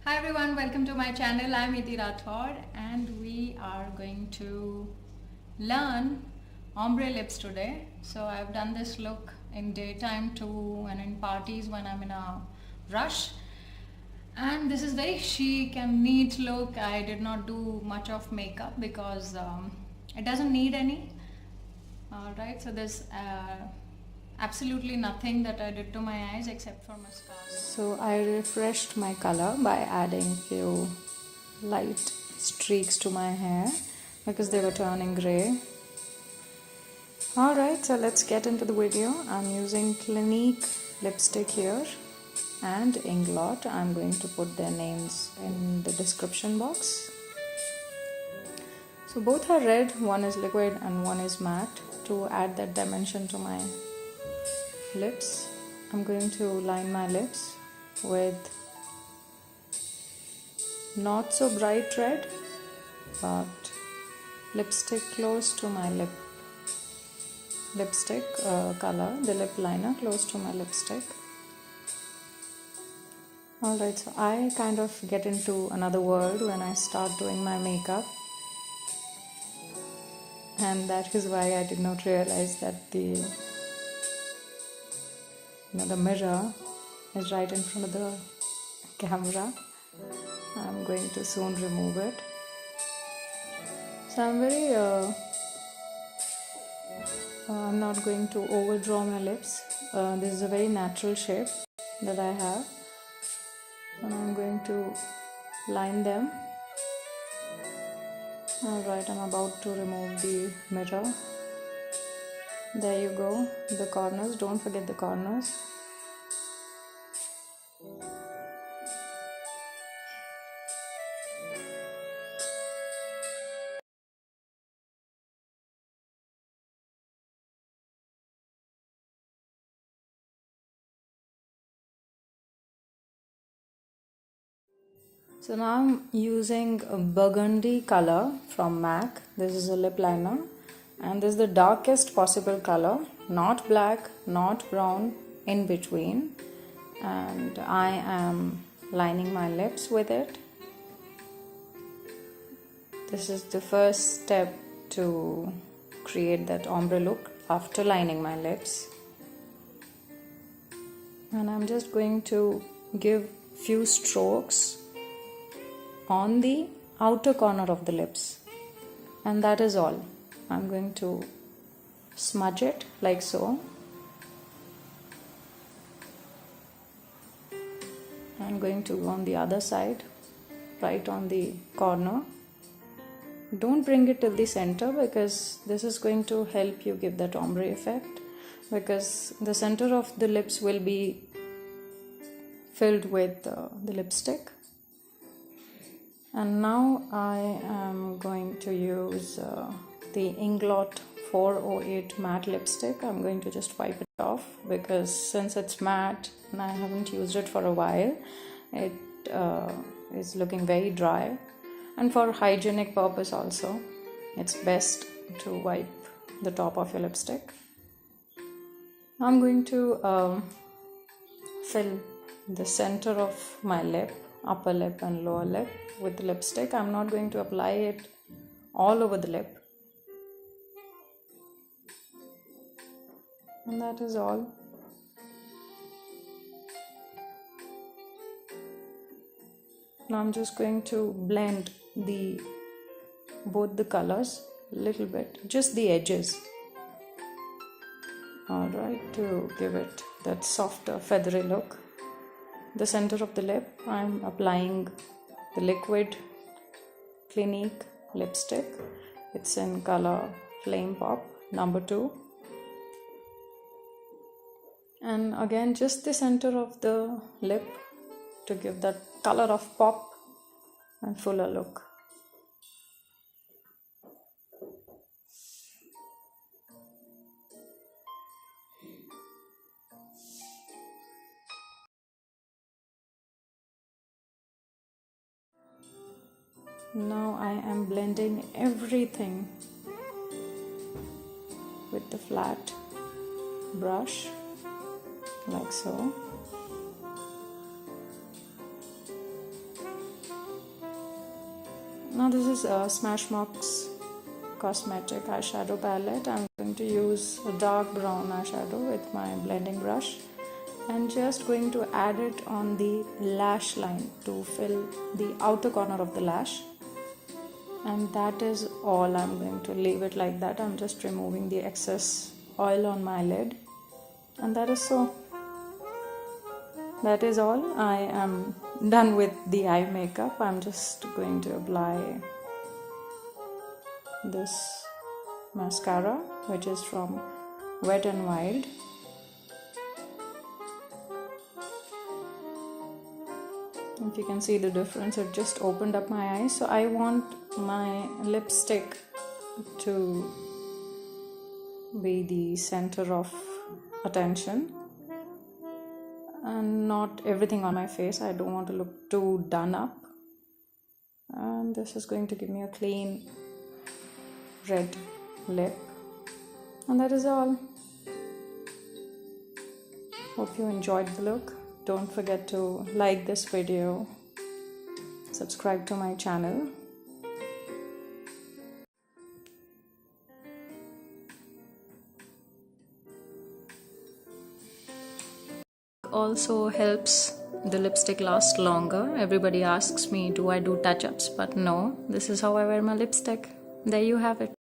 Hi everyone, welcome to my channel. I'm ITEE RATHORE and we are going to learn ombre lips today. So I've done this look in daytime too and in parties when I'm in a rush. And this is very chic and neat look. I did not do much of makeup because it doesn't need any. Alright, so there's absolutely nothing that I did to my eyes except for mascara. So I refreshed my color by adding few light streaks to my hair because they were turning grey. Alright, so let's get into the video. I'm using Clinique lipstick here and Inglot. I'm going to put their names in the description box. So both are red, one is liquid and one is matte. To add that dimension to my lips, I'm going to line my lips with not so bright red but lipstick close to my lipstick color, the lip liner close to my lipstick. Alright, so I kind of get into another world when I start doing my makeup, and that is why I did not realize that the mirror is right in front of the camera. I'm going to soon remove it. So I'm not going to overdraw my lips. This is a very natural shape that I have, and I'm going to line them. Alright, I'm about to remove the mirror. There you go, the corners, don't forget the corners. So now I'm using a burgundy color from MAC. This is a lip liner and this is the darkest possible color, not black, not brown, in between, and I am lining my lips with it. This is the first step to create that ombre look after lining my lips, and I'm just going to give few strokes on the outer corner of the lips, and that is all. I'm going to smudge it like so. I'm going to go on the other side, right on the corner. Don't bring it till the center because this is going to help you give that ombre effect, because the center of the lips will be filled with the lipstick. And now I am going to use the Inglot 408 matte lipstick. I'm going to just wipe it off because since it's matte and I haven't used it for a while, it is looking very dry. And for hygienic purpose also, it's best to wipe the top of your lipstick. I'm going to fill the center of my lip, upper lip and lower lip, with the lipstick. I'm not going to apply it all over the lip, and that is all. Now I'm just going to blend both the colors a little bit, just the edges. Alright, to give it that softer feathery look. The center of the lip, I'm applying the liquid Clinique lipstick. It's in color Flame Pop number 2. And again, just the center of the lip to give that color of pop and fuller look. Now I am blending everything with the flat brush like so. Now this is Smashbox Cosmetic eyeshadow palette. I'm going to use a dark brown eyeshadow with my blending brush and just going to add it on the lash line to fill the outer corner of the lash. And that is all. I'm going to leave it like that. I'm just removing the excess oil on my lid, and that is so. That is all. I am done with the eye makeup. I'm just going to apply this mascara, which is from Wet n Wild. If you can see the difference, it just opened up my eyes. So I want my lipstick to be the center of attention and not everything on my face. I don't want to look too done up. And this is going to give me a clean red lip. And that is all. Hope you enjoyed the look. Don't forget to like this video, subscribe to my channel. Also helps the lipstick last longer. Everybody asks me, do I do touch-ups? But no, this is how I wear my lipstick. There you have it.